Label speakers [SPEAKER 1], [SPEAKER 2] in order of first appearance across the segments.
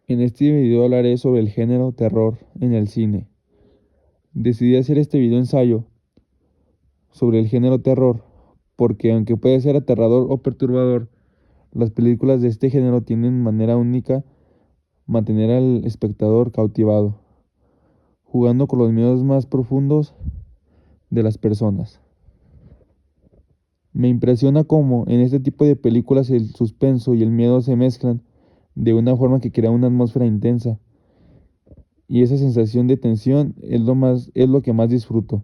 [SPEAKER 1] En este video hablaré sobre el género terror en el cine. Decidí hacer este video ensayo sobre el género terror porque aunque puede ser aterrador o perturbador, las películas de este género tienen manera única mantener al espectador cautivado, jugando con los miedos más profundos de las personas. Me impresiona cómo en este tipo de películas el suspenso y el miedo se mezclan de una forma que crea una atmósfera intensa. Y esa sensación de tensión es lo que más disfruto.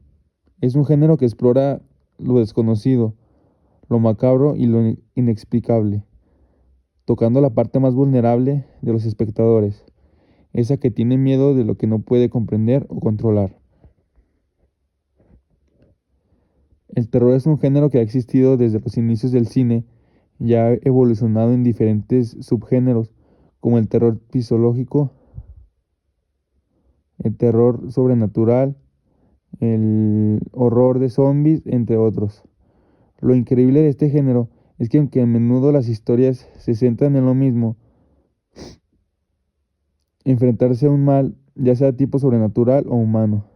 [SPEAKER 1] Es un género que explora lo desconocido, lo macabro y lo inexplicable, tocando la parte más vulnerable de los espectadores, esa que tiene miedo de lo que no puede comprender o controlar. El terror es un género que ha existido desde los inicios del cine y ha evolucionado en diferentes subgéneros, como el terror psicológico, el terror sobrenatural, el horror de zombies, entre otros. Lo increíble de este género es que aunque a menudo las historias se centran en lo mismo, enfrentarse a un mal, ya sea tipo sobrenatural o humano,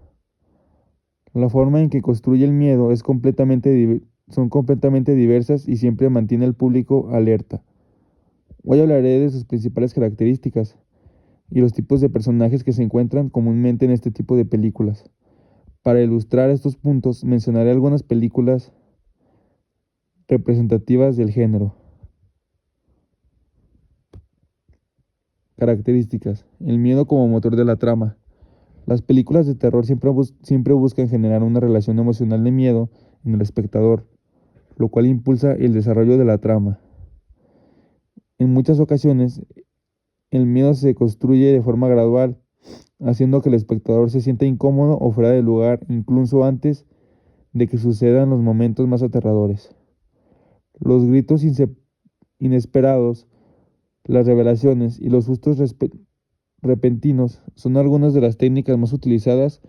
[SPEAKER 1] la forma en que construye el miedo son completamente diversas y siempre mantiene al público alerta. Hoy hablaré de sus principales características y los tipos de personajes que se encuentran comúnmente en este tipo de películas. Para ilustrar estos puntos, mencionaré algunas películas representativas del género. Características. El miedo como motor de la trama. Las películas de terror siempre buscan generar una relación emocional de miedo en el espectador, lo cual impulsa el desarrollo de la trama. En muchas ocasiones, el miedo se construye de forma gradual, haciendo que el espectador se sienta incómodo o fuera de lugar incluso antes de que sucedan los momentos más aterradores. Los gritos inesperados, las revelaciones y los sustos repentinos son algunas de las técnicas más utilizadas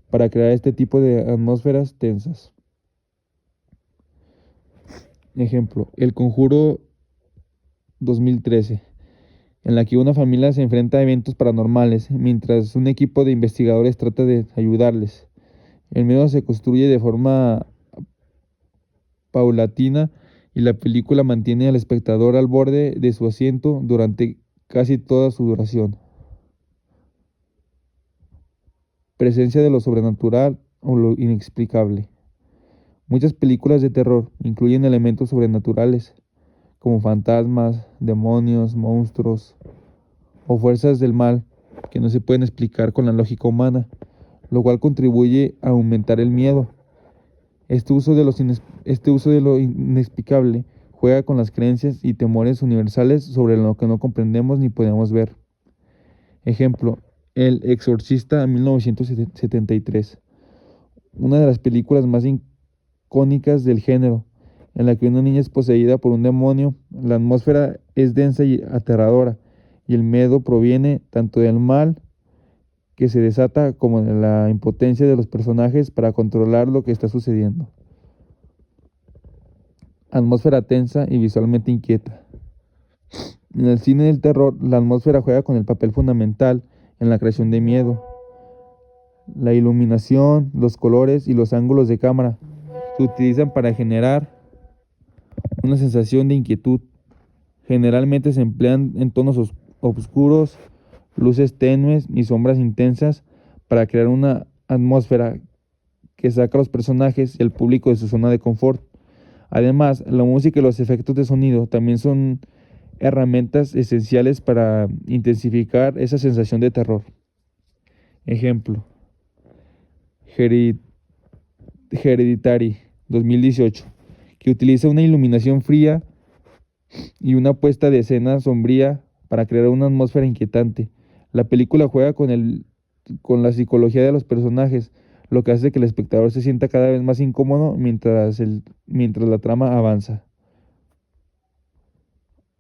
[SPEAKER 1] para crear este tipo de atmósferas tensas. Ejemplo, El Conjuro 2013, en la que una familia se enfrenta a eventos paranormales mientras un equipo de investigadores trata de ayudarles. El miedo se construye de forma paulatina y la película mantiene al espectador al borde de su asiento durante casi toda su duración. Presencia de lo sobrenatural o lo inexplicable. Muchas películas de terror incluyen elementos sobrenaturales, como fantasmas, demonios, monstruos o fuerzas del mal que no se pueden explicar con la lógica humana, lo cual contribuye a aumentar el miedo. Este uso de lo inexplicable juega con las creencias y temores universales sobre lo que no comprendemos ni podemos ver. Ejemplo, El Exorcista 1973, una de las películas más icónicas del género, en la que una niña es poseída por un demonio. La atmósfera es densa y aterradora, y el miedo proviene tanto del mal que se desata como de la impotencia de los personajes para controlar lo que está sucediendo. Atmósfera tensa y visualmente inquieta. En el cine del terror, la atmósfera juega con el papel fundamental en la creación de miedo. La iluminación, los colores y los ángulos de cámara se utilizan para generar una sensación de inquietud. Generalmente se emplean en tonos oscuros, luces tenues y sombras intensas para crear una atmósfera que saca a los personajes y al público de su zona de confort. Además, la música y los efectos de sonido también son herramientas esenciales para intensificar esa sensación de terror. Ejemplo, Hereditary 2018, que utiliza una iluminación fría y una puesta de escena sombría para crear una atmósfera inquietante. La película juega con la psicología de los personajes, lo que hace que el espectador se sienta cada vez más incómodo mientras la trama avanza.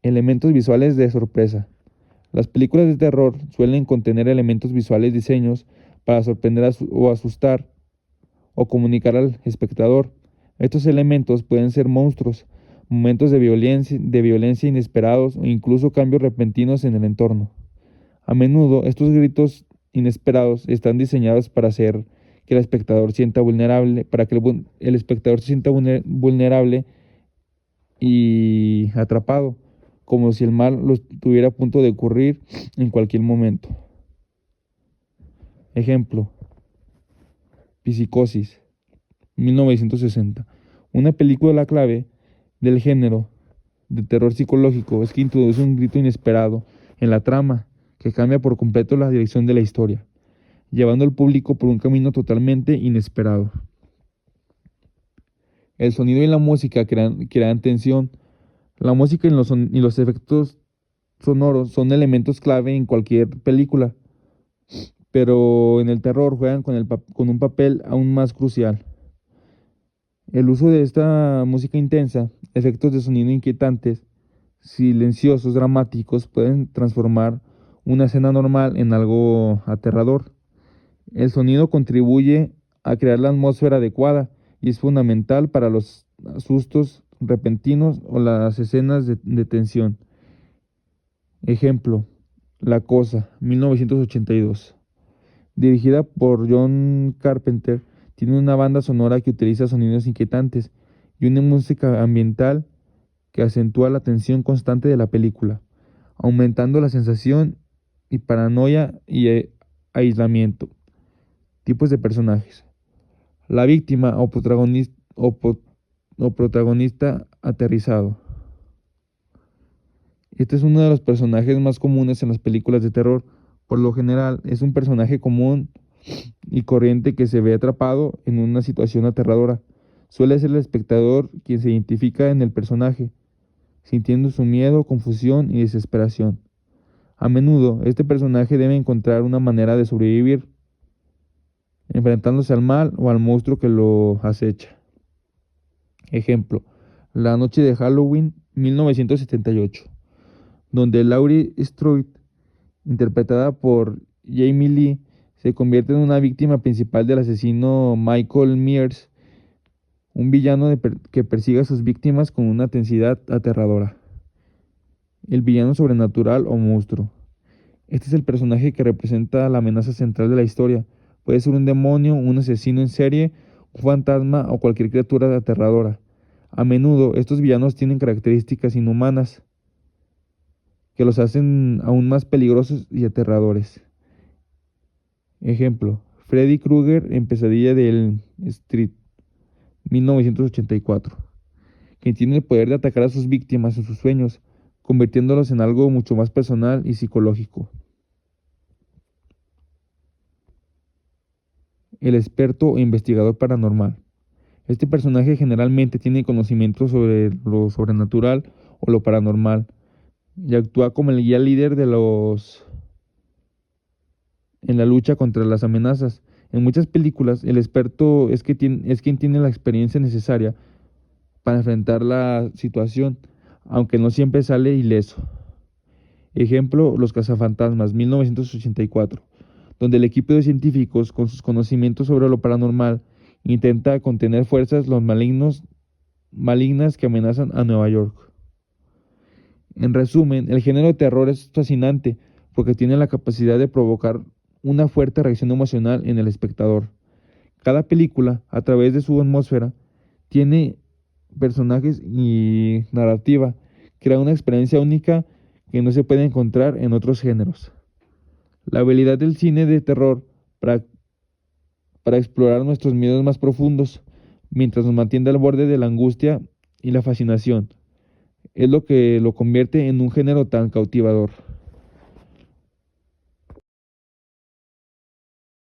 [SPEAKER 1] Elementos visuales de sorpresa. Las películas de terror suelen contener elementos visuales, diseños para sorprender o asustar o comunicar al espectador. Estos elementos pueden ser monstruos, momentos de violencia inesperados o incluso cambios repentinos en el entorno. A menudo, estos gritos inesperados están diseñados para hacer que el espectador sienta vulnerable, para que el espectador se sienta vulnerable y atrapado, como si el mal lo estuviera a punto de ocurrir en cualquier momento. Ejemplo, Psicosis, 1960. Una película clave del género de terror psicológico es que introduce un grito inesperado en la trama que cambia por completo la dirección de la historia, llevando al público por un camino totalmente inesperado. El sonido y la música crean tensión. La música y los efectos sonoros son elementos clave en cualquier película, pero en el terror juegan con un papel aún más crucial. El uso de esta música intensa, efectos de sonido inquietantes, silenciosos, dramáticos, pueden transformar una escena normal en algo aterrador. El sonido contribuye a crear la atmósfera adecuada y es fundamental para los sustos repentinos o las escenas de tensión. Ejemplo, La Cosa, 1982. Dirigida por John Carpenter, tiene una banda sonora que utiliza sonidos inquietantes y una música ambiental que acentúa la tensión constante de la película, aumentando la sensación y paranoia y aislamiento. Tipos de personajes. La víctima o protagonista aterrizado. Este es uno de los personajes más comunes en las películas de terror. Por lo general, es un personaje común y corriente que se ve atrapado en una situación aterradora. Suele ser el espectador quien se identifica en el personaje, sintiendo su miedo, confusión y desesperación. A menudo, este personaje debe encontrar una manera de sobrevivir, enfrentándose al mal o al monstruo que lo acecha. Ejemplo, La Noche de Halloween, 1978, donde Laurie Strode, interpretada por Jamie Lee, se convierte en una víctima principal del asesino Michael Myers, un villano que persigue a sus víctimas con una intensidad aterradora. El villano sobrenatural o monstruo. Este es el personaje que representa la amenaza central de la historia. Puede ser un demonio, un asesino en serie, un fantasma o cualquier criatura aterradora. A menudo, estos villanos tienen características inhumanas que los hacen aún más peligrosos y aterradores. Ejemplo, Freddy Krueger en Pesadilla de Elm Street, 1984, quien tiene el poder de atacar a sus víctimas en sus sueños, convirtiéndolos en algo mucho más personal y psicológico. El experto o investigador paranormal. Este personaje generalmente tiene conocimiento sobre lo sobrenatural o lo paranormal y actúa como el guía líder en la lucha contra las amenazas. En muchas películas, el experto es quien tiene la experiencia necesaria para enfrentar la situación, aunque no siempre sale ileso. Ejemplo, Los Cazafantasmas, 1984, donde el equipo de científicos, con sus conocimientos sobre lo paranormal, intenta contener fuerzas malignas que amenazan a Nueva York. En resumen, el género de terror es fascinante porque tiene la capacidad de provocar una fuerte reacción emocional en el espectador. Cada película, a través de su atmósfera, tiene personajes y narrativa, crea una experiencia única que no se puede encontrar en otros géneros. La habilidad del cine de terror para explorar nuestros miedos más profundos, mientras nos mantiene al borde de la angustia y la fascinación, es lo que lo convierte en un género tan cautivador.